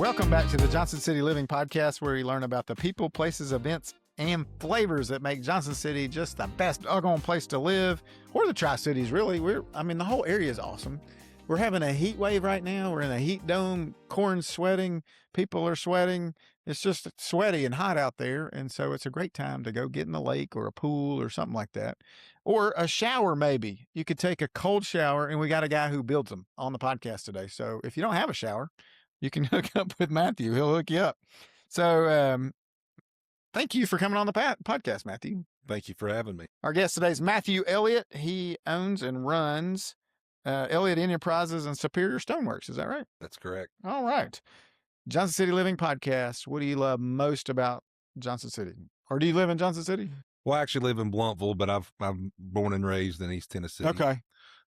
Welcome back to the Johnson City Living Podcast, where you learn about the people, places, events, and flavors that make Johnson City just the best doggone place to live, or the Tri-Cities, really. The whole area is awesome. We're having a heat wave right now. We're in a heat dome. Corn's sweating. People are sweating. It's just sweaty and hot out there. And so it's a great time to go get in the lake or a pool or something like that. Or a shower, maybe. You could take a cold shower, and we got a guy who builds them on the podcast today. So if you don't have a shower, you can hook up with Matthew. He'll hook you up. So thank you for coming on the podcast, Matthew. Thank you for having me. Our guest today is Matthew Elliott. He owns and runs Elliott Enterprises and Superior Stoneworks. Is that right? That's correct. All right. Johnson City Living Podcast. What do you love most about Johnson City? Or do you live in Johnson City? Well, I actually live in Blountville, but I'm born and raised in East Tennessee. Okay.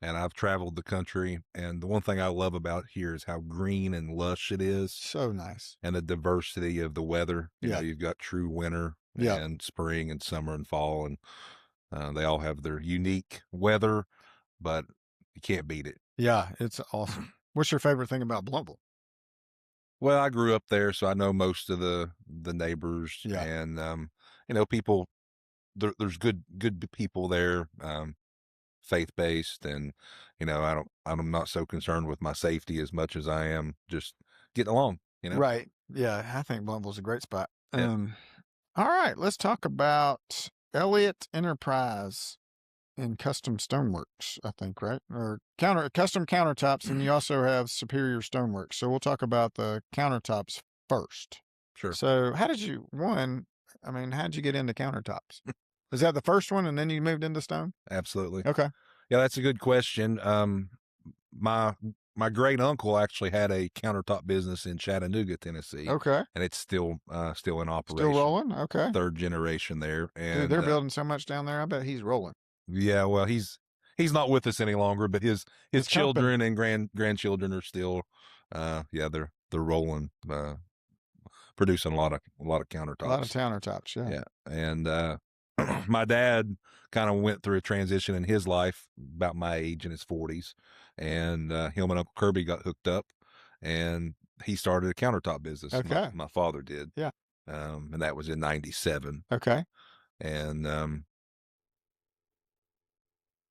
And I've traveled the country. And the one thing I love about here is how green and lush it is. So nice. And the diversity of the weather. You know, you've got true winter and spring and summer and fall. And they all have their unique weather, but you can't beat it. Yeah, it's awesome. What's your favorite thing about Blountville? Well, I grew up there, so I know most of the neighbors. Yeah. And, people, there's good people there. Faith-based, and I'm not so concerned with my safety as much as I am just getting along, Right. Yeah, I think Blountville's a great spot. Yeah. All right, let's talk about Elliott Enterprise and Custom Stoneworks, I think, right? Or custom countertops, and you also have Superior Stoneworks. So we'll talk about the countertops first. Sure. So how'd you get into countertops? Is that the first one, and then you moved into stone? Absolutely. Okay. Yeah, that's a good question. My great uncle actually had a countertop business in Chattanooga, Tennessee. Okay. And it's still in operation. Still rolling? Okay. Third generation there. And dude, they're building so much down there. I bet he's rolling. Yeah, well, he's not with us any longer, but his children and grandchildren are still they're rolling, producing a lot of countertops. A lot of countertops, yeah. Yeah. And my dad kind of went through a transition in his life about my age, in his 40s, and him and Uncle Kirby got hooked up, and he started a countertop business. Okay. My father did. Yeah. And that was in 97. Okay. And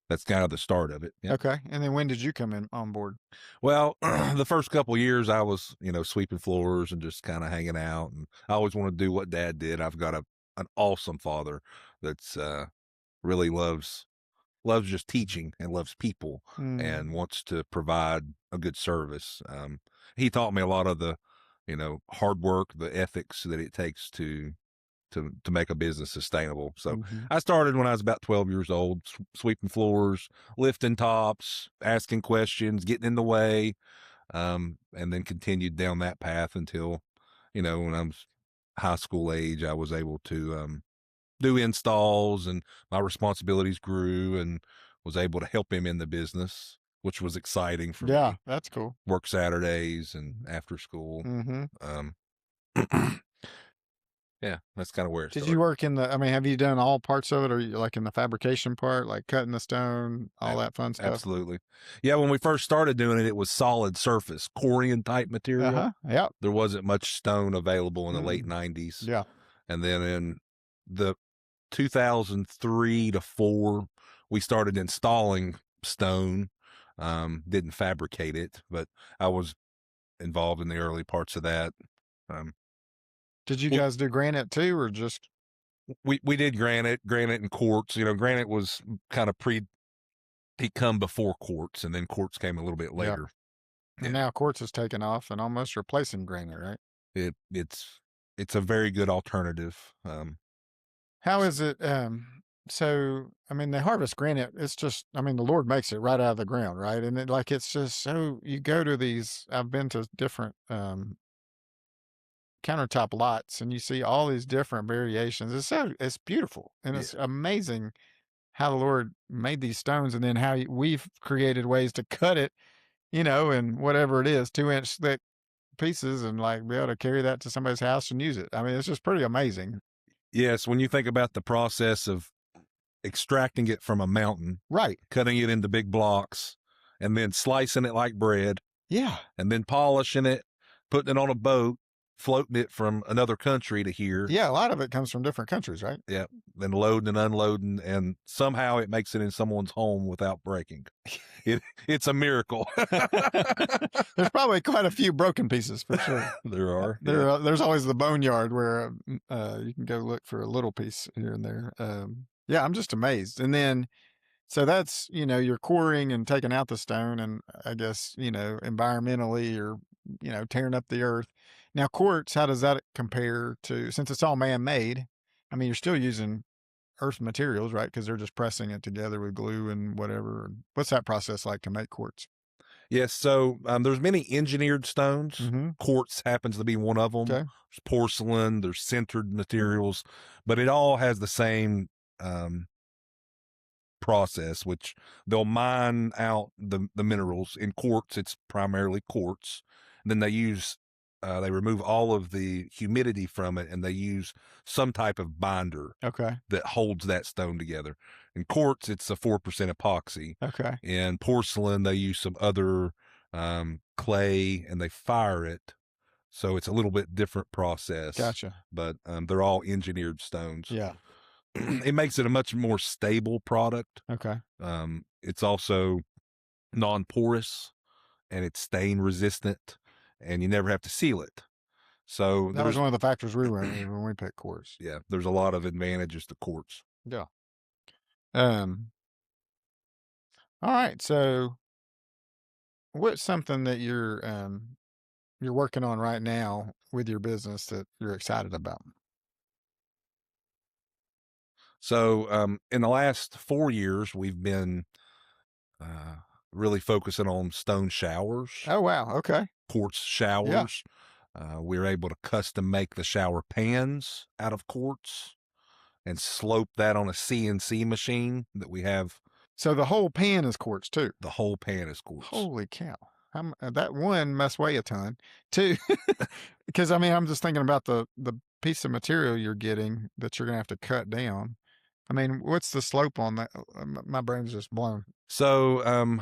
that's kind of the start of it. Yeah. Okay. And then when did you come in on board? Well, the first couple of years I was, sweeping floors and just kind of hanging out, and I always wanted to do what Dad did. I've got an awesome father that's really loves just teaching and loves people and wants to provide a good service. He taught me a lot of the, hard work, the ethics that it takes to make a business sustainable. So I started when I was about 12 years old, sweeping floors, lifting tops, asking questions, getting in the way, and then continued down that path until, when I was high school age, I was able to do installs, and my responsibilities grew, and was able to help him in the business, which was exciting for me. Yeah, that's cool. Work Saturdays and after school. Yeah, that's kind of where it started. Did you work have you done all parts of it, or you like in the fabrication part, like cutting the stone, all that fun stuff? Absolutely. Yeah, when we first started doing it, it was solid surface, Corian type material. Yeah. There wasn't much stone available in the late 90s. Yeah. And then in the 2003 to 4, we started installing stone. Didn't fabricate it, but I was involved in the early parts of that. Did you guys do granite too, or just? We did granite and quartz. Granite was kind of he come before quartz, and then quartz came a little bit later. Yeah. And now quartz is taken off and almost replacing granite, right? It's a very good alternative. How is it? So, they harvest granite. It's just, the Lord makes it right out of the ground, right? And it's just so, you go to these, I've been to different countertop lots, and you see all these different variations. It's beautiful, and it's amazing how the Lord made these stones, and then how we've created ways to cut it, and whatever it is, 2-inch thick pieces, and be able to carry that to somebody's house and use it. It's just pretty amazing. Yes, when you think about the process of extracting it from a mountain, right, cutting it into big blocks, and then slicing it like bread, yeah, and then polishing it, putting it on a boat, floating it from another country to here. Yeah, a lot of it comes from different countries, right? Yeah, then loading and unloading, and somehow it makes it in someone's home without breaking. It's a miracle. There's probably quite a few broken pieces for sure. There are. There's always the boneyard where you can go look for a little piece here and there. Yeah, I'm just amazed. And then, so that's, you're quarrying and taking out the stone, and I guess, environmentally, or, tearing up the earth. Now, quartz, how does that compare to, since it's all man-made? I mean, you're still using earth materials, right? Because they're just pressing it together with glue and whatever. What's that process like to make quartz? Yes. So there's many engineered stones. Mm-hmm. Quartz happens to be one of them. Okay. There's porcelain, there's sintered materials, but it all has the same process, which they'll mine out the minerals. In quartz, it's primarily quartz. And then they remove all of the humidity from it, and they use some type of binder that holds that stone together. In quartz, it's a 4% epoxy. Okay. In porcelain, they use some other clay, and they fire it. So it's a little bit different process. Gotcha. But they're all engineered stones. Yeah. It makes it a much more stable product. Okay. It's also non-porous, and it's stain resistant, and you never have to seal it. So that was one of the factors we were in when we picked quartz. Yeah, there's a lot of advantages to quartz. Yeah. All right. So, what's something that you're working on right now with your business that you're excited about? So, in the last 4 years, we've been really focusing on stone showers. Oh, wow. Okay. Quartz showers. Yeah. We were able to custom make the shower pans out of quartz and slope that on a CNC machine that we have. So the whole pan is quartz too? The whole pan is quartz. Holy cow. That one must weigh a ton. Two, because I'm just thinking about the piece of material you're getting that you're going to have to cut down. What's the slope on that? My brain's just blown. So,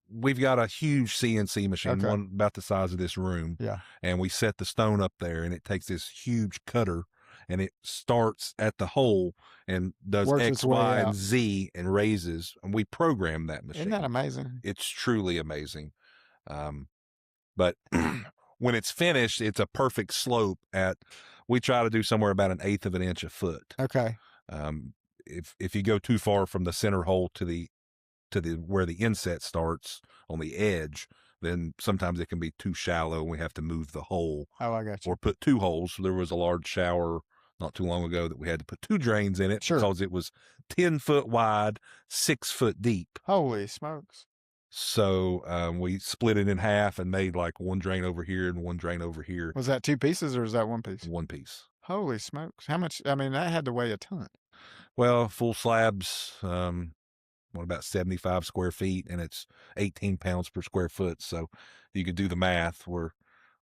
we've got a huge CNC machine, Okay. one about the size of this room. Yeah. And we set the stone up there, and it takes this huge cutter, and it starts at the hole and does Works X, its way Y, and out. Z and raises. And we program that machine. Isn't that amazing? It's truly amazing. But when it's finished, it's a perfect slope we try to do somewhere about 1/8 of an inch a foot. Okay. If you go too far from the center hole to the where the inset starts on the edge, then sometimes it can be too shallow, and we have to move the hole. Oh, I got you. Or put 2 holes. There was a large shower not too long ago that we had to put 2 drains in it. Sure. Because it was 10 foot wide, 6 foot deep. Holy smokes. So we split it in half and made like 1 drain over here and 1 drain over here. Was that 2 pieces, or is that 1 piece? 1 piece. Holy smokes. How much? That had to weigh a ton. Well, full slabs, about 75 square feet, and it's 18 pounds per square foot. So you could do the math. We're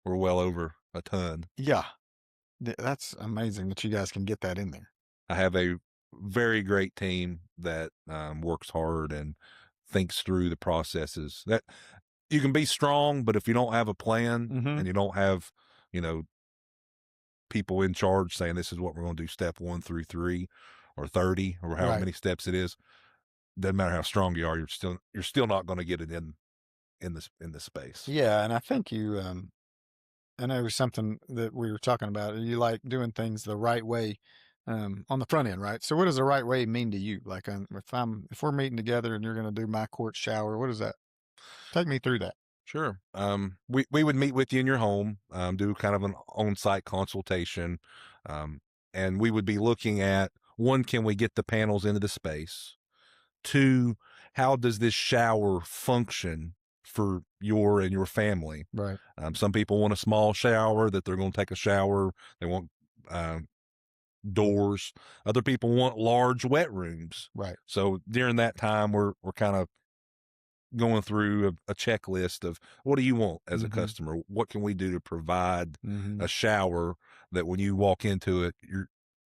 well over a ton. Yeah. That's amazing that you guys can get that in there. I have a very great team that works hard and thinks through the processes. That you can be strong, but if you don't have a plan, Mm-hmm. and you don't have, people in charge saying this is what we're going to do, step 1 through 3 or 30 or however many steps it is, doesn't matter how strong you are, you're still not going to get it in the space. Yeah, and I think you I know it was something that we were talking about. You like doing things the right way on the front end, right? So what does the right way mean to you? Like if we're meeting together and you're going to do my quartz shower, what is that? Take me through that. Sure. We would meet with you in your home, do kind of an on-site consultation, and we would be looking at, 1, can we get the panels into the space? 2, how does this shower function for your family? Right. Some people want a small shower that they're going to take a shower. They want doors. Other people want large wet rooms. Right. So during that time, we're kind of going through a checklist of, what do you want as a customer? What can we do to provide a shower that when you walk into it,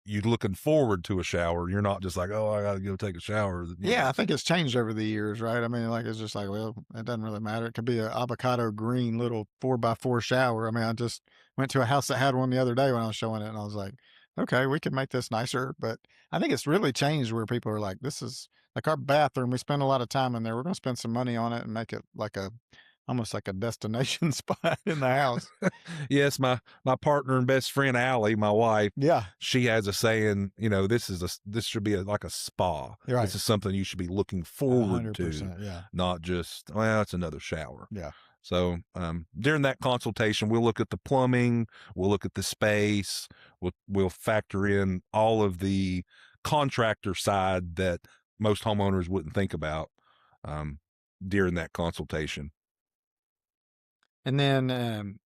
you're looking forward to a shower. You're not just like, oh, I got to go take a shower. Yeah, I think it's changed over the years, right? I mean, like, it's just like, well, it doesn't really matter. It could be an avocado green little 4x4 shower. I mean, I just went to a house that had one the other day when I was showing it, and I was like, okay, we could make this nicer. But I think it's really changed where people are like, this is like our bathroom. We spend a lot of time in there. We're going to spend some money on it and make it like almost like a destination spot in the house. Yes, my partner and best friend Allie, my wife, Yeah, she has a saying, this should be like a spa. you're right. This is something you should be looking forward to, 100%. Yeah, not just, well, it's another shower. yeah. So during that consultation, we'll look at the plumbing, we'll look at the space, we'll factor in all of the contractor side that most homeowners wouldn't think about during that consultation. And then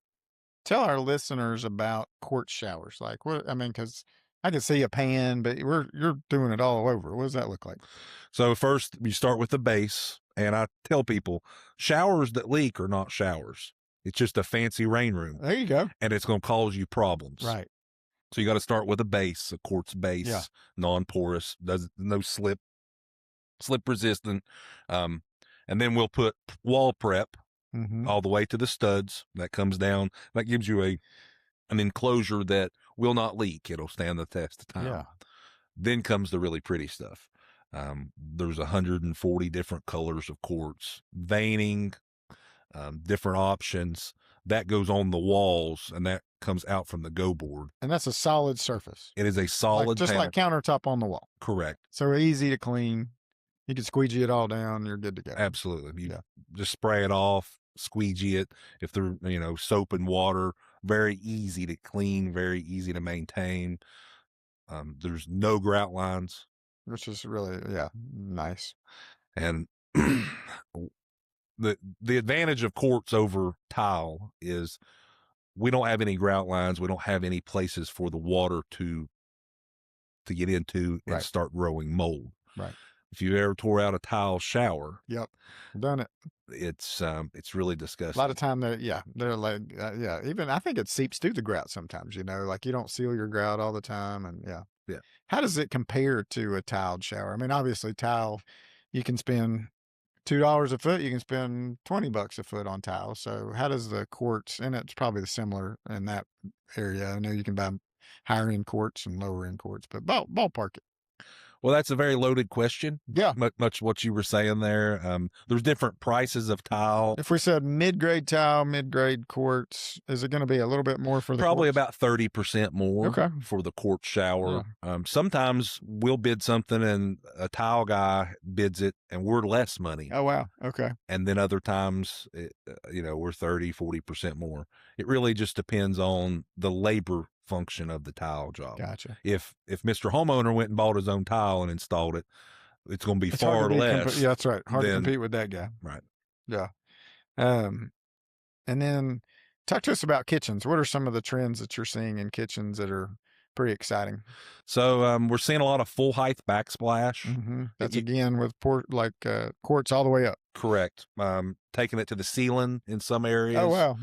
tell our listeners about quartz showers. Like, what? I mean, because I can see a pan, but you're doing it all over. What does that look like? So first, you start with the base, and I tell people, showers that leak are not showers. It's just a fancy rain room, There you go. and it's going to cause you problems. Right. So you got to start with a base, a quartz base, Yeah. non-porous, does no slip resistant, and then we'll put wall prep Mm-hmm. all the way to the studs. That comes down. That gives you an enclosure that will not leak. It'll stand the test of time. Yeah. Then comes the really pretty stuff. There's 140 different colors of quartz, veining, different options. That goes on the walls, and that comes out from the go board. And that's a solid surface. It is a solid, Just like countertop on the wall. Correct. So easy to clean. You can squeegee it all down. You're good to go. Absolutely. You just spray it off, squeegee it. If they're, soap and water, very easy to clean, very easy to maintain. There's no grout lines. Which is really, nice. And the advantage of quartz over tile is we don't have any grout lines. We don't have any places for the water to get into and start growing mold. Right. If you ever tore out a tile shower, yep, done it. It's really disgusting. A lot of time they're like, even I think it seeps through the grout sometimes, like you don't seal your grout all the time. And yeah. How does it compare to a tiled shower? I mean, obviously tile, you can spend $2 a foot, you can spend $20 a foot on tile. So how does the quartz, and it's probably similar in that area. I know you can buy higher end quartz and lower end quartz, but ballpark it. Well, that's a very loaded question. Yeah. Much what you were saying there. There's different prices of tile. If we said mid-grade tile, mid-grade quartz, is it going to be a little bit more for the Probably quartz? about 30% more for the quartz shower. Yeah. Sometimes we'll bid something and a tile guy bids it and we're less money. Oh, wow. Okay. And then other times, we're 30, 40% more. It really just depends on the labor function of the tile job. Gotcha. If Mr. Homeowner went and bought his own tile and installed it, it's going to be far less. Yeah, that's right. Hard to compete with that guy. Right. Yeah. And then talk to us about kitchens. What are some of the trends that you're seeing in kitchens that are pretty exciting? So we're seeing a lot of full height backsplash. Mm-hmm. That's again with quartz all the way up. Correct. Taking it to the ceiling in some areas. Oh, wow.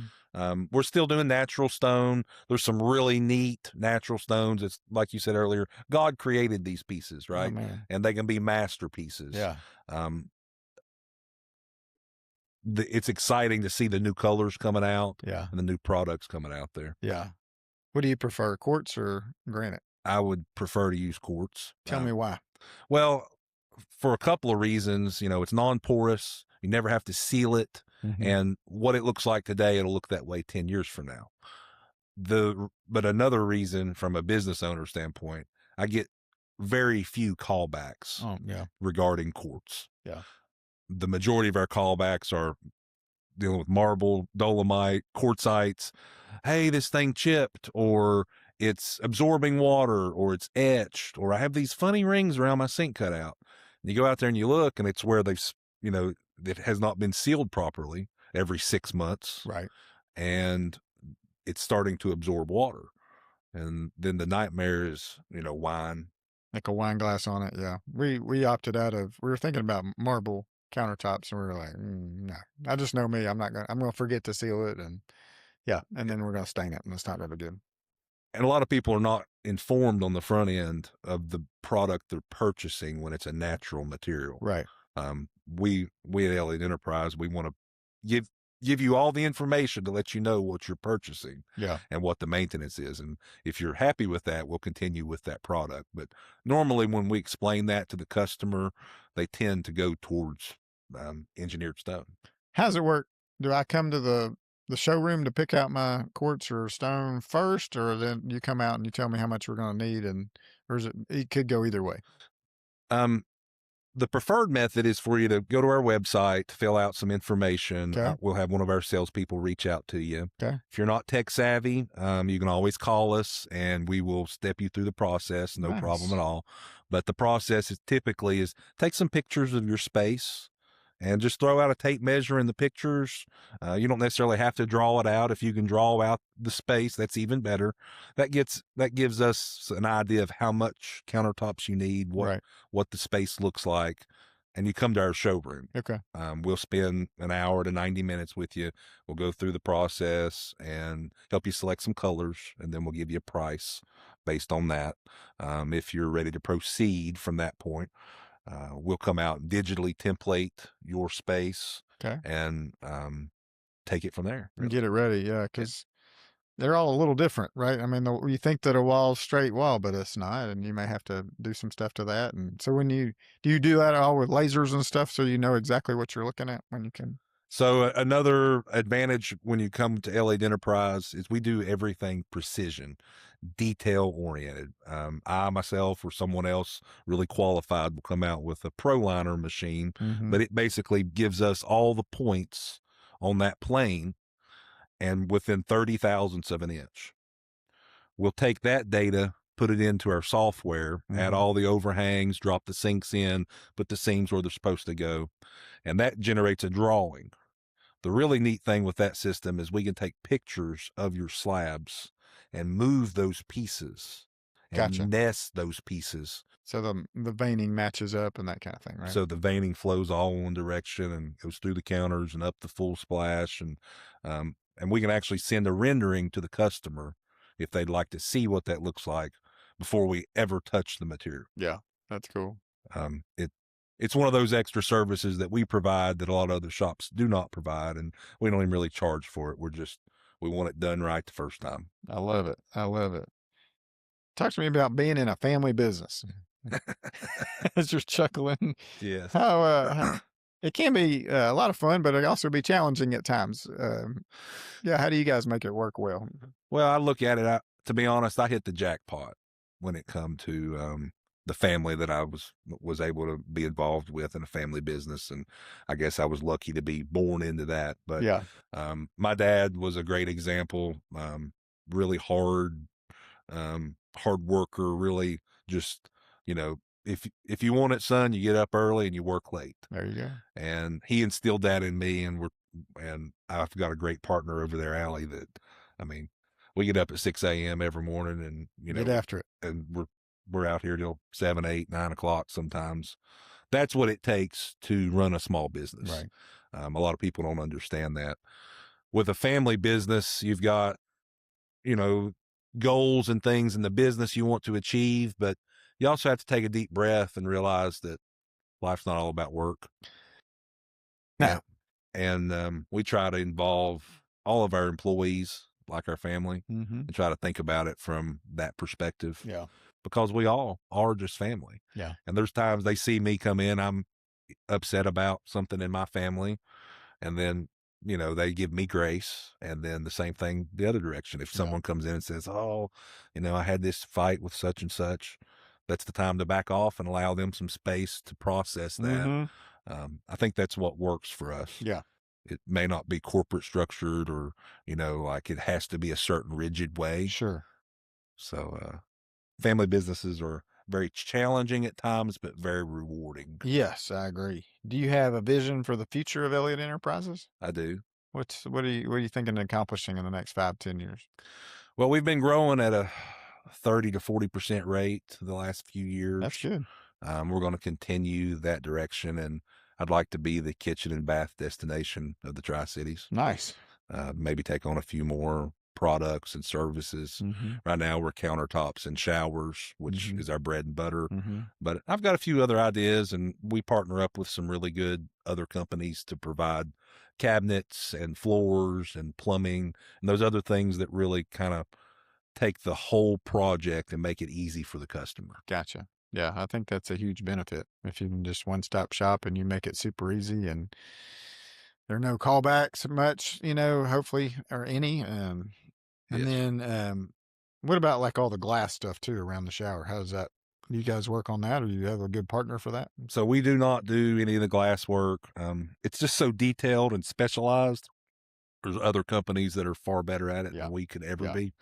We're still doing natural stone. There's some really neat natural stones. It's like you said earlier, God created these pieces, right? Oh, man. And they can be masterpieces. Yeah. It's exciting to see the new colors coming out. Yeah. And the new products coming out there. Yeah. What do you prefer, quartz or granite? I would prefer to use quartz. Tell me why. Well, for a couple of reasons. It's non-porous. You never have to seal it. Mm-hmm. And what it looks like today, it'll look that way 10 years from now. But another reason from a business owner standpoint, I get very few callbacks regarding quartz. Yeah. The majority of our callbacks are dealing with marble, dolomite, quartzites. Hey, this thing chipped, or it's absorbing water, or it's etched, or I have these funny rings around my sink cut out. And you go out there and you look, and it's where they've, it has not been sealed properly every 6 months. Right. And it's starting to absorb water. And then the nightmare is, wine. Like a wine glass on it. Yeah. We opted out of, we were thinking about marble countertops and we were like, no, I just know me. I'm going to forget to seal it. And then we're going to stain it and it's not really good. and a lot of people are not informed on the front end of the product they're purchasing when it's a natural material. Right. We at Elliott Enterprise, we want to give give you all the information to let you know what you're purchasing Yeah. and what the maintenance is. And if you're happy with that, we'll continue with that product. But normally when we explain that to the customer, they tend to go towards engineered stone. How's it work? Do I come to the showroom to pick out my quartz or stone first, or then you come out and you tell me how much we're going to need, and or is it could go either way? Um, the preferred method is for you to go to our website, fill out some information. Okay. We'll have one of our salespeople reach out to you. Okay. If you're not tech savvy, you can always call us and we will step you through the process. No problem Nice. at all. But the process is typically is take some pictures of your space and just throw out a tape measure in the pictures. You don't necessarily have to draw it out. If you can draw out the space, that's even better. That gives us an idea of how much countertops you need, Right. what the space looks like, and you come to our showroom. Okay. We'll spend an hour to 90 minutes with you. We'll go through the process and help you select some colors, and then we'll give you a price based on that. If you're ready to proceed from that point, we'll come out and digitally template your space Okay. and take it from there. And Really. get it ready. Yeah, because they're all a little different, right? I mean, you think that a wall's straight wall, but it's not, and you may have to do some stuff to that. And so, do you do that all with lasers and stuff, so you know exactly what you're looking at when you can? So another advantage when you come to Elliott Enterprise is we do everything precision, detail oriented. I myself or someone else really qualified will come out with a ProLiner machine, Mm-hmm. but it basically gives us all the points on that plane and within 30 thousandths of an inch. We'll take that data, put it into our software, add Mm-hmm. all the overhangs, drop the sinks in, put the seams where they're supposed to go, and that generates a drawing. The really neat thing with that system is we can take pictures of your slabs and move those pieces Gotcha. and nest those pieces. So the veining matches up and that kind of thing, right? So the veining flows all one direction and goes through the counters and up the full splash. And we can actually send a rendering to the customer if they'd like to see what that looks like before we ever touch the material. Yeah, that's cool. It's one of those extra services that we provide that a lot of other shops do not provide, and we don't even really charge for it. We want it done right the first time. I love it. I love it. Talk to me about being in a family business. As you're chuckling, Yes. how it can be a lot of fun, but it also be challenging at times. Yeah, how do you guys make it work well? Well, I look at it, to be honest, I hit the jackpot when it come to the family that I was able to be involved with in a family business, and I guess I was lucky to be born into that. But Yeah, my dad was a great example. Really hard worker. Really, just if you want it, son, you get up early and you work late. there you go. And he instilled that in me, and I've got a great partner over there, Allie. That I mean, we get up at 6 a.m. every morning, and Get after it. and we're out here till 7, 8, 9 o'clock sometimes. That's what it takes to run a small business. Right. A lot of people don't understand that. With a family business, you've got goals and things in the business you want to achieve, but you also have to take a deep breath and realize that life's not all about work. No. And we try to involve all of our employees like our family Mm-hmm. and try to think about it from that perspective. Yeah. Because we all are just family. Yeah. And there's times they see me come in, I'm upset about something in my family, and then they give me grace, and then the same thing the other direction. If someone comes in and says, oh, I had this fight with such and such, that's the time to back off and allow them some space to process that. Mm-hmm. I think that's what works for us. Yeah. It may not be corporate structured or like it has to be a certain rigid way. Sure. So family businesses are very challenging at times, but very rewarding. Yes, I agree. Do you have a vision for the future of Elliott Enterprises? I do. What are you thinking of accomplishing in the next 5-10 years? Well, we've been growing at a 30 to 40% rate the last few years. That's good. We're going to continue that direction, and I'd like to be the kitchen and bath destination of the TriCities. Nice. Maybe take on a few more products and services. Mm-hmm. Right now we're countertops and showers, which Mm-hmm. is our bread and butter. Mm-hmm. But I've got a few other ideas, and we partner up with some really good other companies to provide cabinets and floors and plumbing and those other things that really kind of take the whole project and make it easy for the customer. Gotcha. Yeah, I think that's a huge benefit if you can just one-stop shop and you make it super easy and there are no callbacks much, hopefully, or any. And Yes. then, what about like all the glass stuff too around the shower? How's that? Do you guys work on that, or do you have a good partner for that? So we do not do any of the glass work. It's just so detailed and specialized. There's other companies that are far better at it Yeah. than we could ever Yeah. be.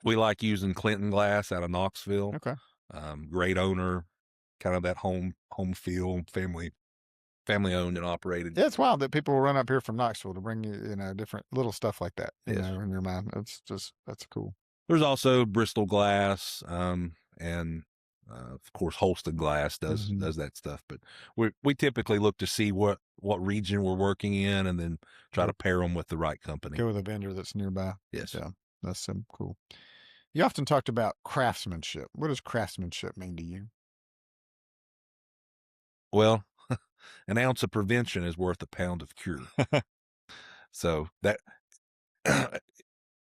We like using Clinton Glass out of Knoxville. Okay. Great owner, kind of that home feel, family owned and operated. Yeah, it's wild that people will run up here from Knoxville to bring you, different little stuff like that, Yes. in your mind. That's cool. There's also Bristol Glass, and of course Holston Glass does Mhm. does that stuff. But we typically look to see what region we're working in, and then try to pair them with the right company. Go with a vendor that's nearby. Yes. Yeah, that's cool. You often talked about craftsmanship. What does craftsmanship mean to you? Well, an ounce of prevention is worth a pound of cure. So that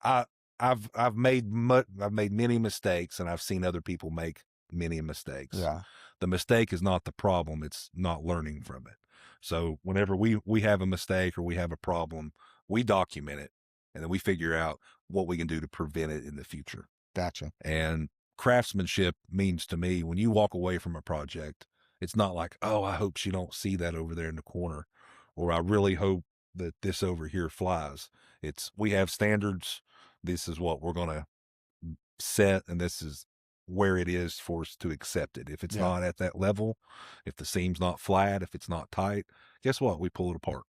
I I've made many mistakes, and I've seen other people make many mistakes. Yeah. The mistake is not the problem; it's not learning from it. So whenever we have a mistake or we have a problem, we document it, and then we figure out what we can do to prevent it in the future. Gotcha. And craftsmanship means to me, when you walk away from a project, it's not like, oh, I hope she don't see that over there in the corner, or I really hope that this over here flies. It's, we have standards. This is what we're going to set, and this is where it is for us to accept it. If it's Yeah. not at that level, if the seam's not flat, if it's not tight, guess what? We pull it apart.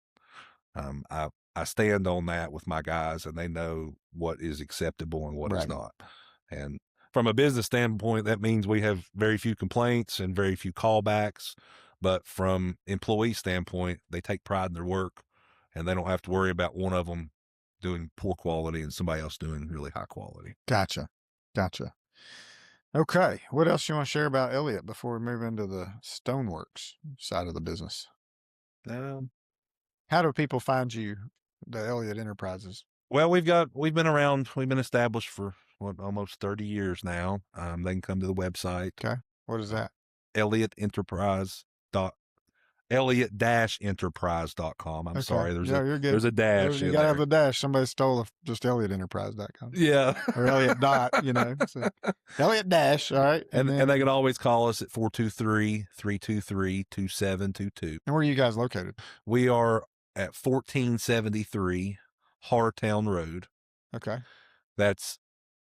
I stand on that with my guys, and they know what is acceptable and what is Right. not. And from a business standpoint, that means we have very few complaints and very few callbacks. But from employee standpoint, they take pride in their work, and they don't have to worry about one of them doing poor quality and somebody else doing really high quality. Gotcha. Okay. What else you want to share about Elliott before we move into the Stoneworks side of the business? Um, How do people find you, the Elliott Enterprises? well, we've been around, we've been established for almost 30 years now. They can come to the website. Okay. What is that? Elliott-enterprise.com. I'm sorry. You're good. There's a dash. You gotta have the dash. Somebody stole just ElliottEnterprise.com. Yeah. Or Elliott dot, So Elliott dash. All right. And they can always call us at 423-323-2722. And where are you guys located? We are at 1473 Hartown Road. Okay. That's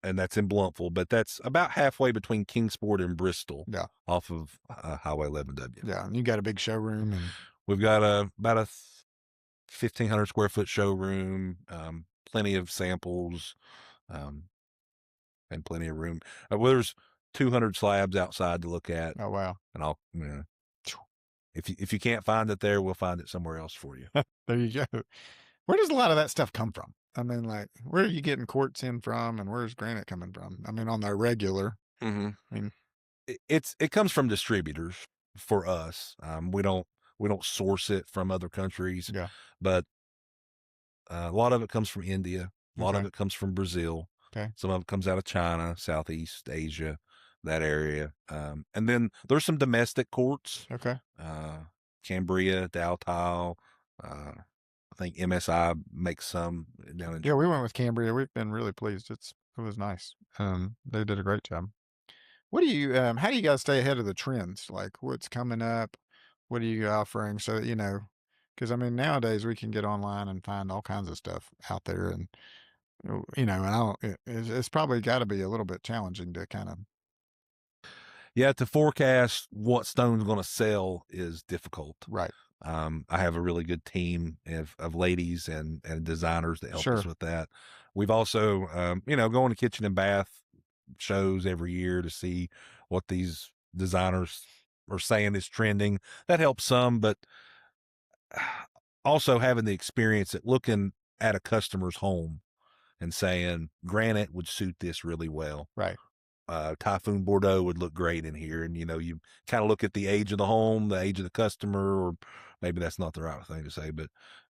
in Bluntful, but that's about halfway between Kingsport and Bristol. Yeah. Off of Highway 11W. Yeah. And you got a big showroom, and we've got about a 1,500 square foot showroom, plenty of samples, and plenty of room. Well, there's 200 slabs outside to look at. oh wow. And I'll, if you can't find it there, we'll find it somewhere else for you. There you go. Where does a lot of that stuff come from? I mean, like, where are you getting quartz in from, and where's granite coming from? I mean, on the regular. Mm-hmm. I mean, it comes from distributors for us. We don't source it from other countries. Yeah. But a lot of it comes from India. A lot Okay. of it comes from Brazil. Okay. Some of it comes out of China, Southeast Asia, that area. And then there's some domestic quartz. Okay. Cambria, Dow Tile. I think MSI makes some down in. Yeah, we went with Cambria. We've been really pleased. It was nice. They did a great job. What do you, how do you guys stay ahead of the trends? Like, what's coming up? What are you offering? So that, because I mean, nowadays we can get online and find all kinds of stuff out there, and and it's probably got to be a little bit challenging to kind of. Yeah, to forecast what stone's going to sell is difficult. Right. I have a really good team of ladies and designers that help Sure. us with that. We've also, going to kitchen and bath shows every year to see what these designers are saying is trending. That helps some, but also having the experience at looking at a customer's home and saying granite would suit this really well. Right. Typhoon Bordeaux would look great in here. And, you kind of look at the age of the home, the age of the customer, or maybe that's not the right thing to say, but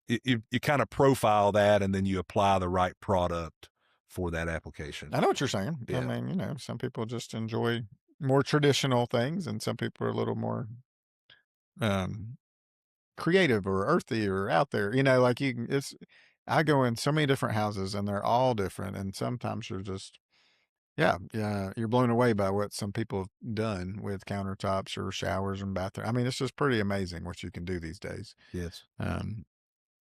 you kind of profile that, and then you apply the right product for that application. I know what you're saying. I Yeah. mean, some people just enjoy more traditional things, and some people are a little more um, creative or earthy or out there. Like I go in so many different houses, and they're all different, and sometimes you're just, yeah, you're blown away by what some people have done with countertops or showers and bathroom. I mean, it's just pretty amazing what you can do these days. Yes.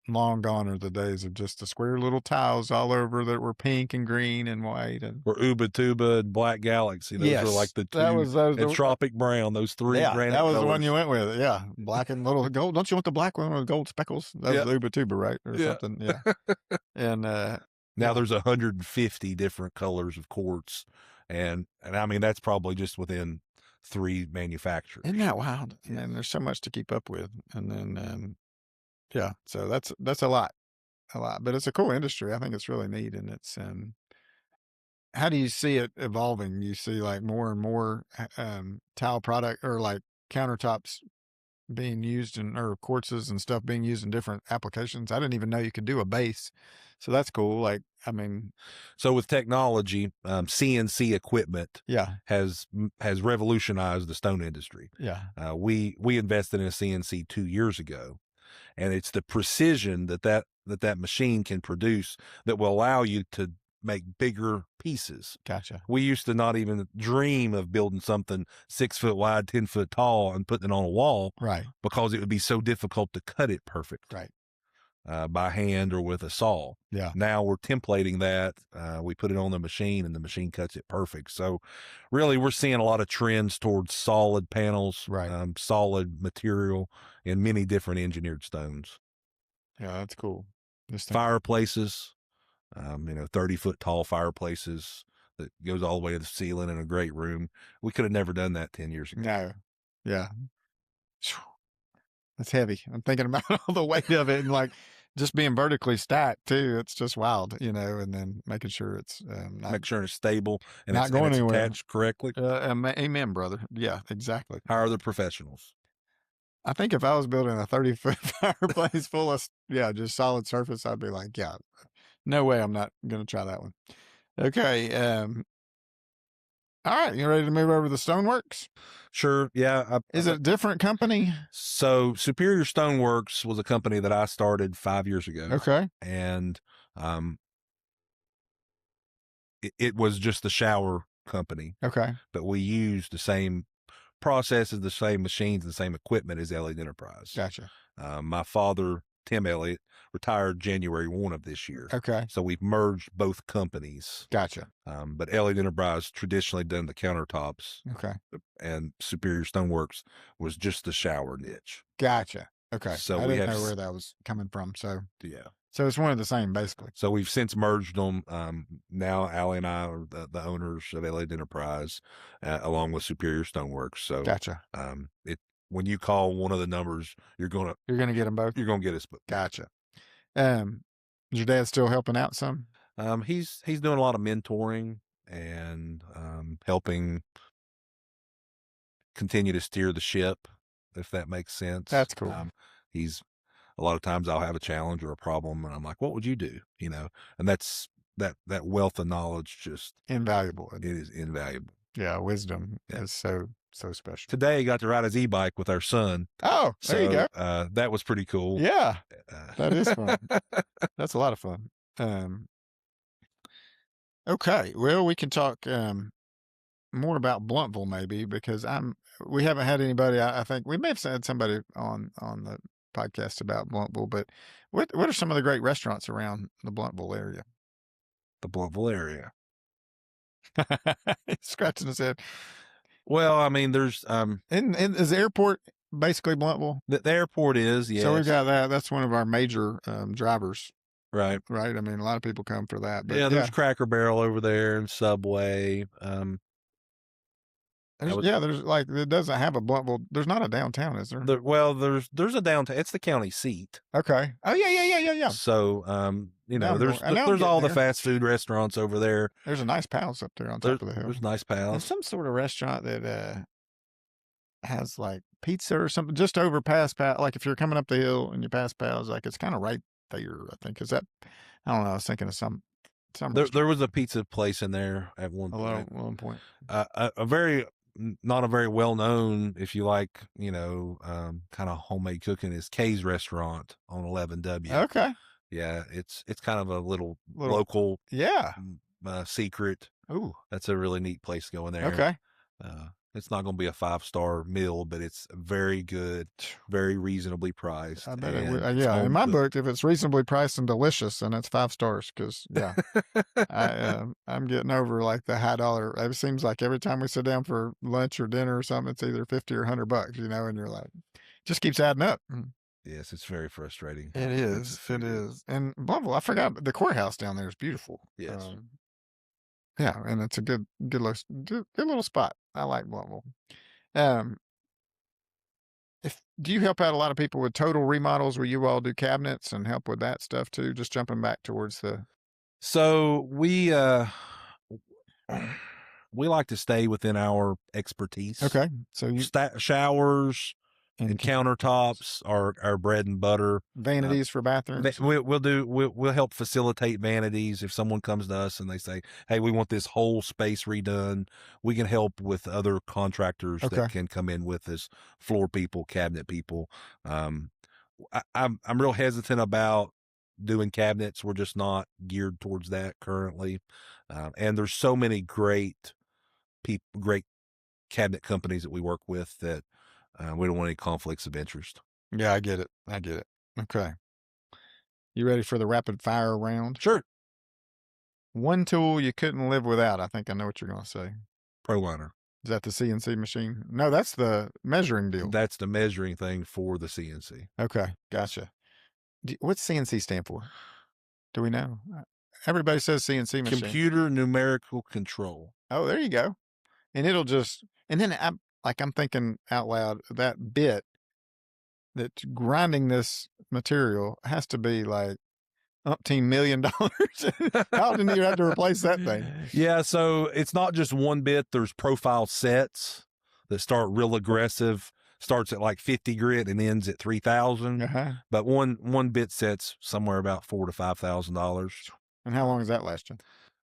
Long gone are the days of just the square little tiles all over that were pink and green and white and Or Uba Tuba and Black Galaxy. Those are like yes, the that two, was and Tropic Brown, those three yeah, granite that was the colors. one you went with. Yeah, black and little gold. Don't you want the black one with gold speckles? That was Yeah. the Uba Tuba, right, or Yeah. something? Yeah. And Now yeah. there's 150 different colors of quartz, and I mean that's probably just within 3 manufacturers. Isn't that wild? Yeah. And there's so much to keep up with. And then yeah, so that's a lot, but it's a cool industry. I think it's really neat, and it's how do you see it evolving? You see like more and more tile product or like countertops being used or quartzes and stuff being used in different applications. I didn't even know you could do a base. So that's cool. Like, I mean, So with technology, CNC equipment yeah, has revolutionized the stone industry. yeah, We invested in a CNC 2 years ago, and it's the precision that machine can produce that will allow you to make bigger pieces. gotcha. We used to not even dream of building something 6 foot wide, 10 foot tall, and putting it on a wall, Right, because it would be so difficult to cut it perfect, right. by hand or with a saw. Yeah, Now we're templating that. We put it on the machine, and the machine cuts it perfect. So really, we're seeing a lot of trends towards solid panels, right. solid material in many different engineered stones. Yeah, that's cool. Just think, Fireplaces, 30-foot tall fireplaces that goes all the way to the ceiling in a great room. We could have never done that 10 years ago. no, yeah. Phew, that's heavy. I'm thinking about all the weight of it and like just being vertically stacked too. It's just wild, and then making sure it's Make sure it's stable and not it's, going anywhere. attached correctly. Amen, brother. Yeah, exactly. Hire the professionals. I think if I was building a 30-foot fireplace full of, just solid surface, I'd be like, yeah, no way. I'm not going to try that one. Okay. All right. You ready to move over to the Stoneworks? Sure. Yeah. Is it a different company? So Superior Stoneworks was a company that I started 5 years ago. Okay. And it was just the shower company, Okay. but we used the same processes, the same machines, the same equipment as Elliott Enterprise. Gotcha. My father, Tim Elliott, retired January 1 of this year. Okay. So we've merged both companies. Gotcha. But Elliott Enterprise traditionally done the countertops, Okay. and Superior Stoneworks was just the shower niche. Gotcha. Okay. So I we didn't have know where that was coming from. So yeah. it's one of the same, basically. So we've since merged them. Now Allie and I are the owners of Elliott Enterprise, along with Superior Stoneworks. So Gotcha. When you call one of the numbers, you're gonna get them both. You're gonna get us. Gotcha. Is your dad still helping out some? He's doing a lot of mentoring and helping continue to steer the ship, if that makes sense. That's cool. He's a lot of times I'll have a challenge or a problem, and I'm like, "What would you do?" And that's that wealth of knowledge, just invaluable. It is invaluable. Yeah, wisdom is so special. Today, I got to ride his e-bike with our son. Oh, there you go. That was pretty cool. Yeah, that is fun. That's a lot of fun. Okay, well, we can talk more about Bluntville maybe, because we haven't had anybody. I think we may have had somebody on the podcast about Bluntville, but what are some of the great restaurants around the Bluntville area? The Bluntville area. He's scratching his head. Well, I mean, there's and is the airport basically Bluntville? The airport is, yes. So we've got that. That's one of our major drivers. Right. I mean, a lot of people come for that. But yeah, there's Cracker Barrel over there and Subway. That was, There's like it doesn't have a Blountville. There's not a downtown, is there? well, there's a downtown. It's the county seat. Okay. Oh yeah. So, Now I'm going. Now I'm there's getting all the there. fast food restaurants over there. There's a nice palace up there on top of the hill. There's nice And pals. some sort of restaurant that has like pizza or something just over past Pal. Like if you're coming up the hill and you pass Pals, like it's kind of right there. I think is that. I don't know. I was thinking of some. There was a pizza place in there at one point. One point. A very not a very well known, if you like, kind of homemade cooking, is Kay's Restaurant on 11W. Okay. Yeah, it's kind of a little local secret. Ooh, that's a really neat place to go in there. Okay. It's not going to be a 5-star meal, but it's very good, very reasonably priced. I bet it would. Yeah, in my book, if it's reasonably priced and delicious, then it's 5 stars. Because I'm getting over like the high dollar. It seems like every time we sit down for lunch or dinner or something, it's either $50 or $100. And you're like, just keeps adding up. Yes, it's very frustrating. It is. It is. And Blountville, I forgot the courthouse down there is beautiful. Yes. Yeah, and it's a good little spot. I like Blountville. Do you help out a lot of people with total remodels where you all do cabinets and help with that stuff too? Just jumping back towards the. So we like to stay within our expertise. Okay, so showers and countertops are our bread and butter. Vanities for bathrooms. We'll help facilitate vanities. If someone comes to us and they say, "Hey, we want this whole space redone," we can help with other contractors that can come in with us, floor people, cabinet people. I'm real hesitant about doing cabinets. We're just not geared towards that currently, and there's so many great cabinet companies that we work with that. We don't want any conflicts of interest. Yeah, I get it. Okay. You ready for the rapid fire round? Sure. One tool you couldn't live without. I think I know what you're going to say. ProLiner. Is that the CNC machine? No, that's the measuring deal. That's the measuring thing for the CNC. Okay, gotcha. What's CNC stand for? Do we know? Everybody says CNC machine. Computer numerical control. Oh, there you go. And it'll just, and then I'm thinking out loud, that bit that's grinding this material has to be like $umpteen million. How often do you have to replace that thing? Yeah, so it's not just one bit. There's profile sets that start real aggressive, starts at like 50 grit and ends at 3,000. But one bit set's somewhere about $4,000 to $5,000. And how long does that last you?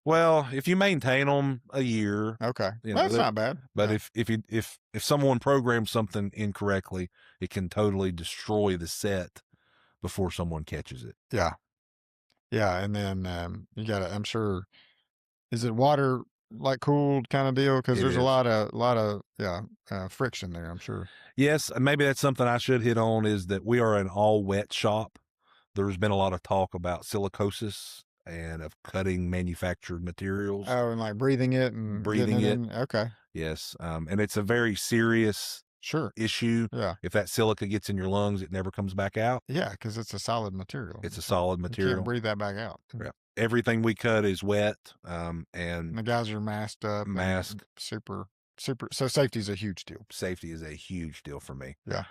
Well, if you maintain them a year, okay, that's not bad. But if someone programs something incorrectly, it can totally destroy the set before someone catches it. Yeah, and then you got to. I'm sure. Is it water like cooled kind of deal? Because there's a lot of friction there. I'm sure. Yes, maybe that's something I should hit on. Is that we are an all wet shop. There's been a lot of talk about silicosis and of cutting manufactured materials. Oh, and like breathing it. Okay. Yes. And it's a very serious issue. Yeah. If that silica gets in your lungs, it never comes back out. Yeah, because it's a solid material. It's a solid material. You can't breathe that back out. Yeah. Everything we cut is wet. And the guys are masked up. Super. So safety is a huge deal. Safety is a huge deal for me. Yeah.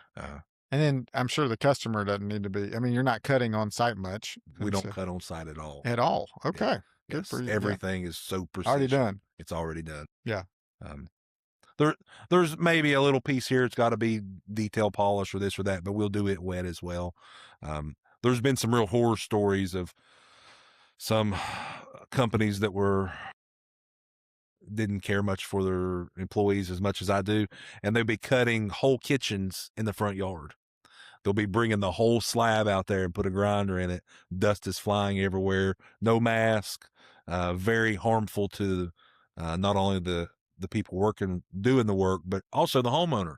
And then I'm sure the customer doesn't need to be. I mean, you're not cutting on site much. We don't cut on site at all. At all. Okay. Yeah. Good for you. Everything is so precision. Already done. It's already done. Yeah. There's maybe a little piece here. It's got to be detail polish or this or that, but we'll do it wet as well. There's been some real horror stories of some companies that didn't care much for their employees as much as I do, and they'd be cutting whole kitchens in the front yard. They'll be bringing the whole slab out there and put a grinder in it. Dust is flying everywhere. No mask. Very harmful to not only the people doing the work, but also the homeowner.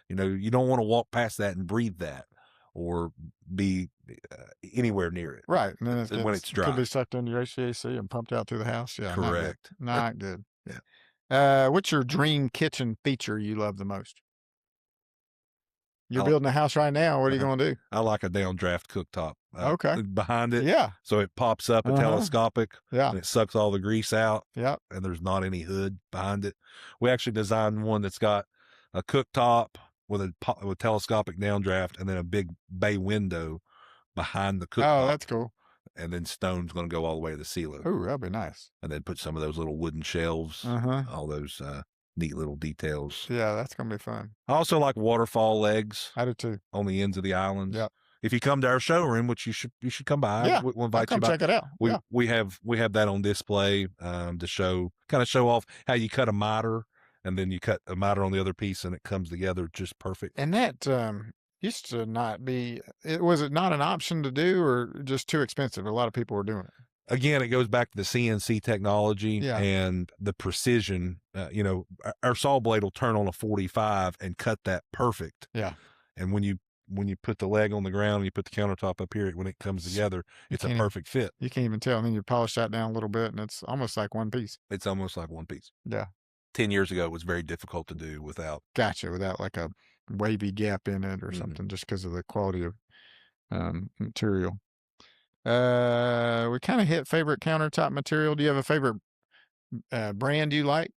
You don't want to walk past that and breathe that or be anywhere near it. Right. And then when it's dry. It could be sucked into your HVAC and pumped out through the house. Yeah. Correct. Not good. Yeah. What's your dream kitchen feature you love the most? You're I, building a house right now. What are you going to do? I like a downdraft cooktop Okay. behind it. Yeah. So it pops up a telescopic Yeah. and it sucks all the grease out. Yep. And there's not any hood behind it. We actually designed one that's got a cooktop with with telescopic downdraft and then a big bay window behind the cooktop. Oh, that's cool. And then stone's going to go all the way to the ceiling. Oh, that'd be nice. And then put some of those little wooden shelves, all those neat little details. Yeah, that's going to be fun. I also like waterfall legs. I do too. On the ends of the islands. Yep. If you come to our showroom, which you should come by, Yeah, we'll invite you. Check it out. We have that on display to show off how you cut a miter, and then you cut a miter on the other piece, and it comes together just perfect. And that used to not be. Was it not an option to do, or just too expensive? A lot of people were doing it. Again, it goes back to the CNC technology and the precision. Our saw blade will turn on a 45 and cut that perfect. Yeah. And when you put the leg on the ground and you put the countertop up here, when it comes together, it's a perfect fit. You can't even tell. And then you polish that down a little bit, and it's almost like one piece. It's almost like one piece. Yeah. 10 years ago, it was very difficult to do without. Gotcha. Without like a wavy gap in it or something, just because of the quality of material. We kind of hit favorite countertop material. Do you have a favorite brand you like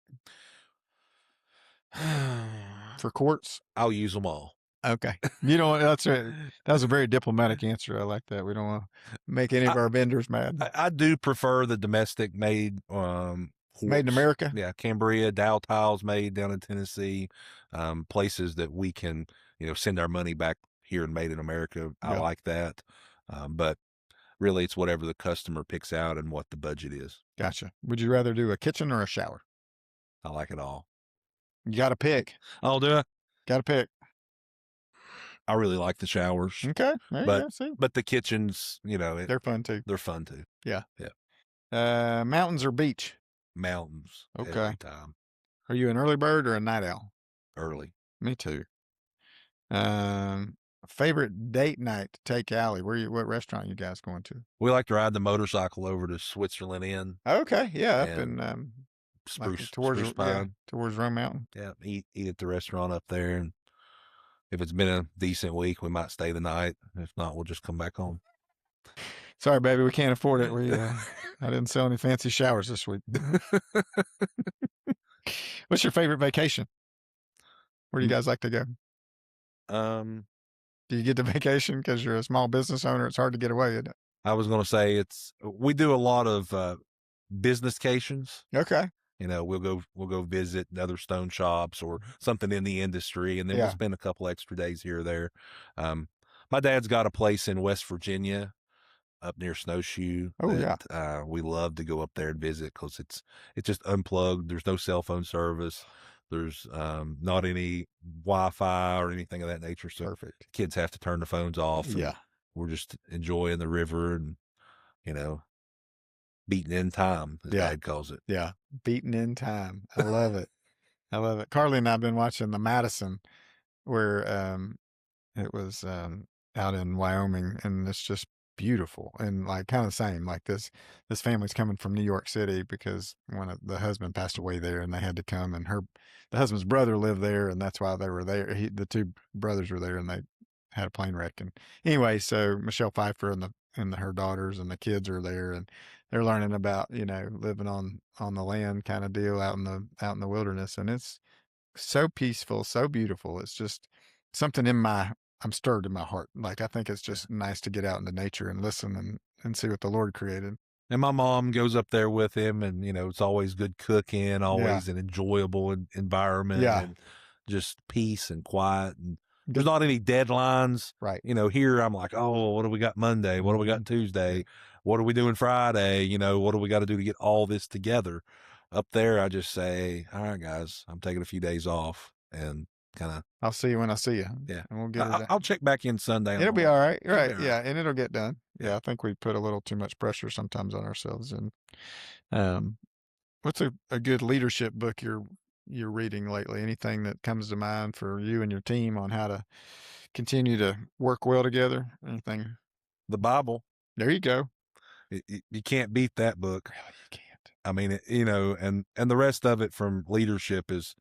for quartz? I'll use them all. Okay. You know, that's right. That was a very diplomatic answer. I like that. We don't want to make any of our vendors mad. I do prefer the domestic made made in America. Yeah, Cambria, Dow tiles made down in Tennessee, places that we can, send our money back here and made in America. I like that. But really it's whatever the customer picks out and what the budget is. Gotcha. Would you rather do a kitchen or a shower? I like it all. You got to pick. I'll do it. Got to pick. I really like the showers. Okay. But the kitchens, they're fun too. They're fun too. Yeah. Yeah. Mountains or beach? Mountains. Okay. Every time. Are you an early bird or a night owl? Early. Me too. Favorite date night to take Allie? What restaurant you guys going to? We like to ride the motorcycle over to Switzerland Inn. Okay. Yeah. Up in Spruce towards Pine. towards Rome Mountain. Yeah. Eat at the restaurant up there. And if it's been a decent week, we might stay the night. If not, we'll just come back home. Sorry, baby, we can't afford it. I didn't sell any fancy showers this week. What's your favorite vacation? Where do you guys like to go? Do you get to vacation because you're a small business owner? It's hard to get away, isn't it? I was going to say we do a lot of businesscations. Okay. We'll go visit other stone shops or something in the industry, and then we'll spend a couple extra days here or there. My dad's got a place in West Virginia up near Snowshoe. We love to go up there and visit because it's just unplugged. There's no cell phone service. There's not any Wi-Fi or anything of that nature. So perfect. Kids have to turn the phones off. Yeah. We're just enjoying the river and, beating in time, as Dad calls it. Yeah. Beating in time. I love it. I love it. Carly and I have been watching the Madison where it was out in Wyoming, and it's just beautiful and like kind of the same. Like this family's coming from New York City because the husband passed away there, and they had to come. And the husband's brother lived there, and that's why they were there. The two brothers were there, and they had a plane wreck. And anyway, so Michelle Pfeiffer and her daughters and the kids are there, and they're learning about living on the land kind of deal out in the wilderness, and it's so peaceful, so beautiful. It's just something I'm stirred in my heart. Like, I think it's just nice to get out into nature and listen and see what the Lord created. And my mom goes up there with him, and it's always good cooking, always an enjoyable environment, and just peace and quiet. And there's not any deadlines, right? Here I'm like, oh, what do we got Monday? What do we got Tuesday? What are we doing Friday? What do we got to do to get all this together? Up there, I just say, all right, guys, I'm taking a few days off, and kind of. I'll see you when I see you. Yeah, and we'll get it. I'll check back in Sunday. It'll be all right, right? Yeah, and it'll get done. Yeah, I think we put a little too much pressure sometimes on ourselves. And what's a good leadership book you're reading lately? Anything that comes to mind for you and your team on how to continue to work well together? Anything? The Bible. There you go. You can't beat that book. Really, you can't. I mean, and the rest of it from leadership is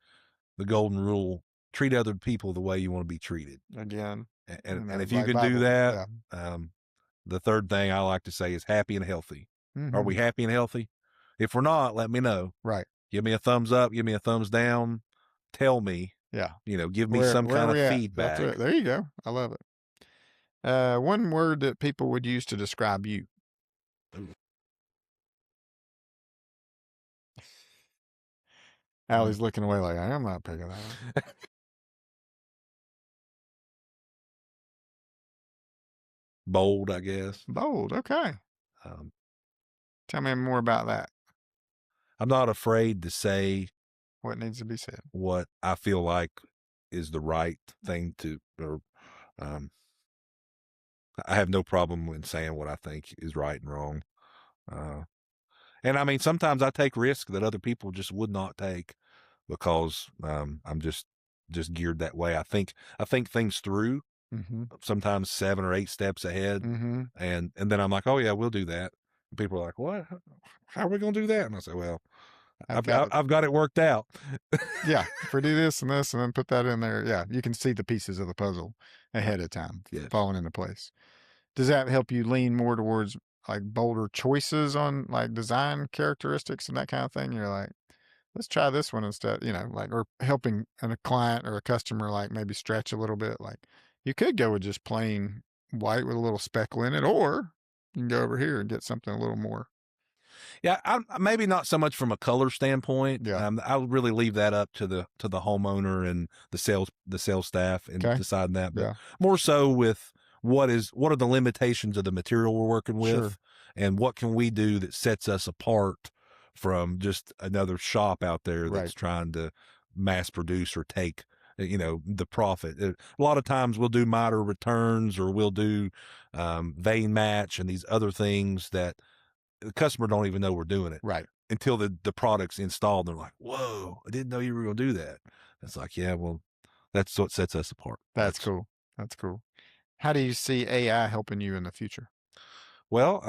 the golden rule. treat other people the way you want to be treated. Again, And if you like can do Bible. that, Yeah. um, the third thing I like to say is happy and healthy. Are we Hmm. happy and healthy? If we're not, let me know. Right. Give me a thumbs up. Give me a thumbs down. Tell me, Yeah. give me some Where are kind of we at? That's feedback. it. There you go. I love it. One word that people would use to describe you. Mm. Allie's looking away like, I'm not picking that one. Bold, I guess. Bold. Okay. Um, Tell me more about that. I'm not afraid to say What needs to be said. what I feel like is the right thing to, or um, I have no problem in saying what I think is right and wrong. Uh, and I mean, sometimes I take risks that other people just would not take because I'm just geared that way. I think things through, Mm-hmm. sometimes 7 or 8 steps ahead, Mm-hmm. and then I'm like, oh yeah, we'll do that. And people are like, what? How are we gonna do that? And I say, well, I've got it. I've got it worked out. Yeah. If we do this and this and then put that in there, yeah, you can see the pieces of the puzzle ahead of time Yes. falling into place. Does that help you lean more towards like bolder choices on like design characteristics and that kind of thing? You're like, let's try this one instead, like, or helping a client or a customer, like maybe stretch a little bit. Like you could go with just plain white with a little speckle in it, or you can go over here and get something a little more. Yeah, I'm maybe not so much from a color standpoint. Yeah. I'll really leave that up to the homeowner and the sales staff and Okay. deciding that. But Yeah. more so with what are the limitations of the material we're working Sure. with, and what can we do that sets us apart from just another shop out there Right. that's trying to mass produce or take the profit. A lot of times we'll do miter returns, or we'll do vein match and these other things that the customer don't even know we're doing it Right. until the product's installed. They're like, whoa, I didn't know you were going to do that. It's like, yeah, well, that's what sets us apart. That's cool. That's cool. How do you see AI helping you in the future? Well,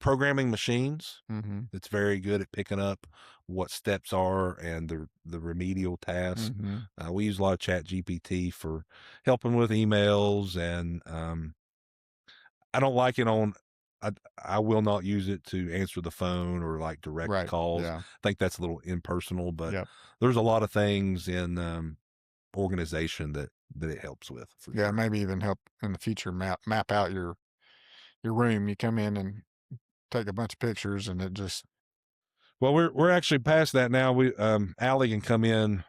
programming machines. Mm-hmm. It's very good at picking up what steps are and the remedial tasks. Mm-hmm. We use a lot of Chat GPT for helping with emails, and I don't like it on. I will not use it to answer the phone or like direct Right. calls. Yeah. I think that's a little impersonal, but Yep. there's a lot of things in organization that it helps with. For Yeah. sure. Maybe even help in the future map out your room. You come in and take a bunch of pictures, and it just Well, we're actually past that now. We Allie can come in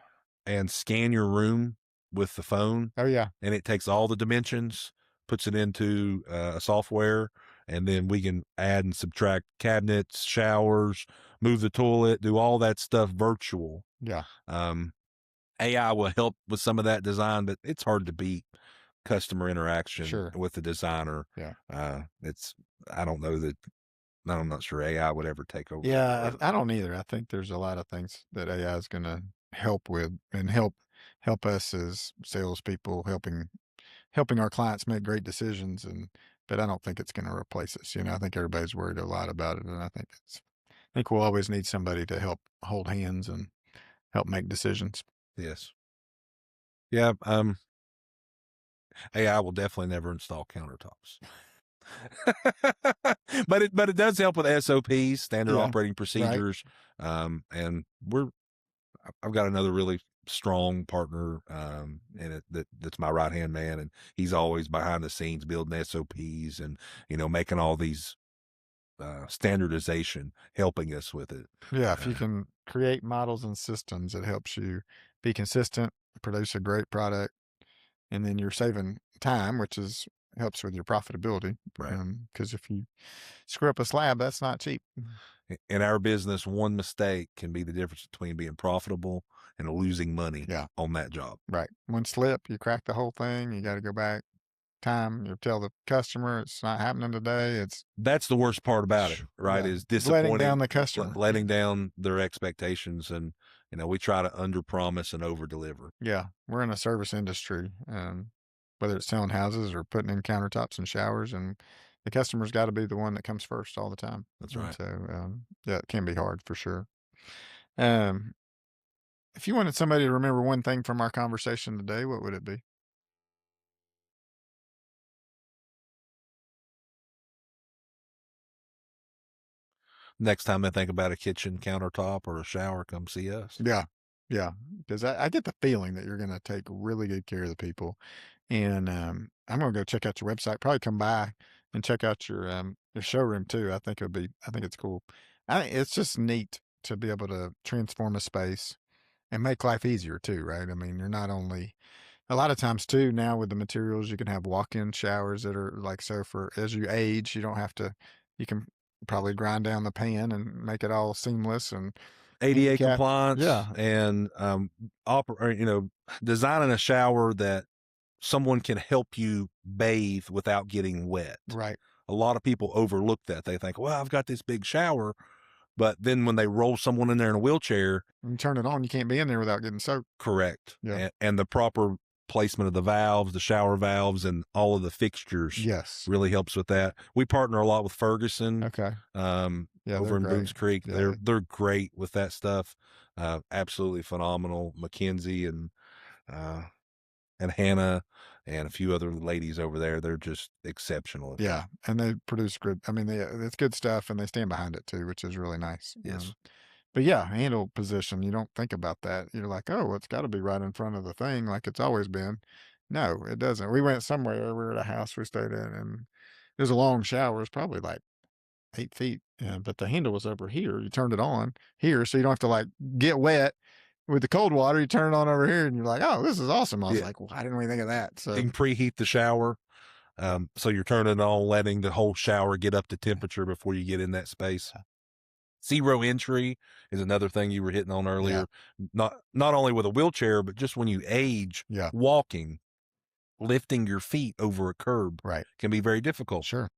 and scan your room with the phone, oh yeah. and it takes all the dimensions, puts it into a software, and then we can add and subtract cabinets, showers, move the toilet, do all that stuff virtual. Yeah. Um, AI will help with some of that design, but it's hard to beat customer interaction Sure. with the designer. Yeah. It's I don't know that I'm not sure AI would ever take over. Yeah, I don't either. I think there's a lot of things that AI is going to help with and help us as salespeople, helping our clients make great decisions. But I don't think it's going to replace us. I think everybody's worried a lot about it, and I think we'll always need somebody to help hold hands and help make decisions. Yes. Yeah. AI will definitely never install countertops. but it does help with SOPs, standard Yeah, operating right. procedures. And I've got another really strong partner in it that's my right hand man, and he's always behind the scenes building SOPs and making all these standardization, helping us with it. Yeah, if you can create models and systems, it helps you be consistent, produce a great product, and then you're saving time, which is helps with your profitability. Right. Because if you screw up a slab, that's not cheap. In our business, one mistake can be the difference between being profitable and losing money Yeah. on that job. Right. One slip, you crack the whole thing. You got to go back. Time, you tell the customer it's not happening today. That's the worst part about it, right? Yeah. Is disappointing, letting down the customer, letting down their expectations, and we try to under promise and over deliver. Yeah, we're in a service industry, whether it's selling houses or putting in countertops and showers, and the customer's got to be the one that comes first all the time. That's right. So yeah, it can be hard for sure. Um, If you wanted somebody to remember one thing from our conversation today, what would it be? Next time I think about a kitchen countertop or a shower, come see us. Yeah. Yeah. Because I get the feeling that you're going to take really good care of the people. And I'm going to go check out your website, probably come by and check out your showroom too. I think it's cool. It's just neat to be able to transform a space and make life easier too, right? I mean, you're not only a lot of times too now with the materials, you can have walk-in showers that are like so for as you age, you don't have to. You can probably grind down the pan and make it all seamless and ADA handicap. compliance Yeah, and designing a shower that someone can help you bathe without getting wet. right. A lot of people overlook that. They think, well, I've got this big shower. But then when they roll someone in there in a wheelchair, When you turn it on, you can't be in there without getting soaked. correct. Yeah. And the proper placement of the valves, the shower valves, and all of the fixtures Yes. really helps with that. We partner a lot with Ferguson. Okay. Yeah, Over they're in great. Boots Creek. Yeah. They're great with that stuff. Absolutely phenomenal. Mackenzie uh, and Hannah and a few other ladies over there. They're just exceptional at that. Yeah, and they produce good. I mean, it's good stuff, and they stand behind it too, which is really nice. Yes. But yeah, handle position. You don't think about that. You're like, oh, it's got to be right in front of the thing, like it's always been. No, it doesn't. We went somewhere. We were at a house we stayed in, and there's a long shower. It's probably like 8 feet, but the handle was over here. You turned it on here, so you don't have to like get wet with the cold water. You turn it on over here, and you're like, oh, this is awesome. I was Yeah. like, why didn't we think of that? So You can preheat the shower. So you're turning it on, letting the whole shower get up to temperature before you get in that space. Zero entry is another thing you were hitting on earlier. Not only with a wheelchair, but just when you age, yeah, walking, lifting your feet over a curb right, can be very difficult. sure.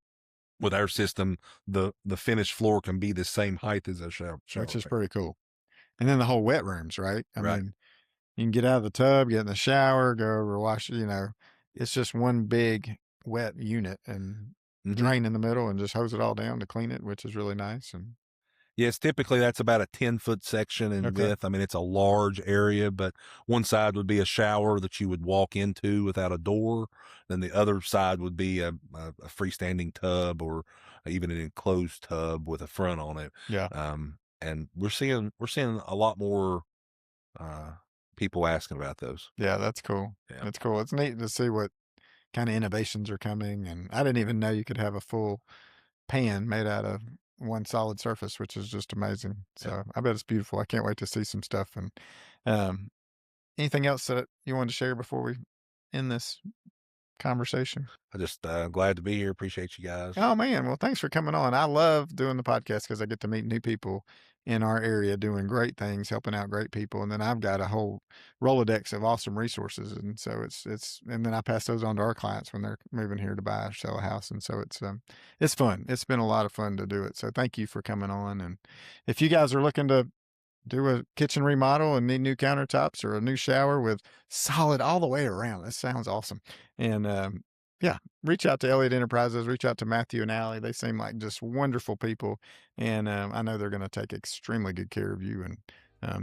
With our system, the finished floor can be the same height as a shower Which is pan. pretty cool. And then the whole wet rooms, right? I Right. mean, you can get out of the tub, get in the shower, go over wash, it's just one big wet unit and Mhm. drain in the middle and just hose it all down to clean it, which is really nice. And Yes, typically that's about a 10-foot section in okay. width. I mean, it's a large area, but one side would be a shower that you would walk into without a door. Then the other side would be a freestanding tub or even an enclosed tub with a front on it. Yeah. And we're seeing a lot more uh, people asking about those. Yeah, that's cool. Yeah. That's cool. It's neat to see what kind of innovations are coming. And I didn't even know you could have a full pan made out of one solid surface, which is just amazing. So I bet it's beautiful. I can't wait to see some stuff. And um, anything else that you wanted to share before we end this conversation? I just glad to be here. Appreciate you guys. Oh man, well thanks for coming on. I love doing the podcast because I get to meet new people in our area doing great things, helping out great people, and then I've got a whole Rolodex of awesome resources, and so it's and then I pass those on to our clients when they're moving here to buy or sell a house, and so it's fun. It's been a lot of fun to do it. So thank you for coming on, and if you guys are looking to do a kitchen remodel and need new countertops or a new shower with solid all the way around. That sounds awesome. And yeah, reach out to Elliott Enterprises, reach out to Matthew and Allie. They seem like just wonderful people. And I know they're going to take extremely good care of you and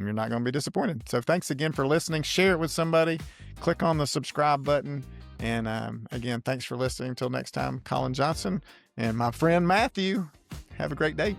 you're not going to be disappointed. So thanks again for listening. Share it with somebody. Click on the subscribe button. And again, thanks for listening. Until next time, Colin Johnson and my friend Matthew. Have a great day.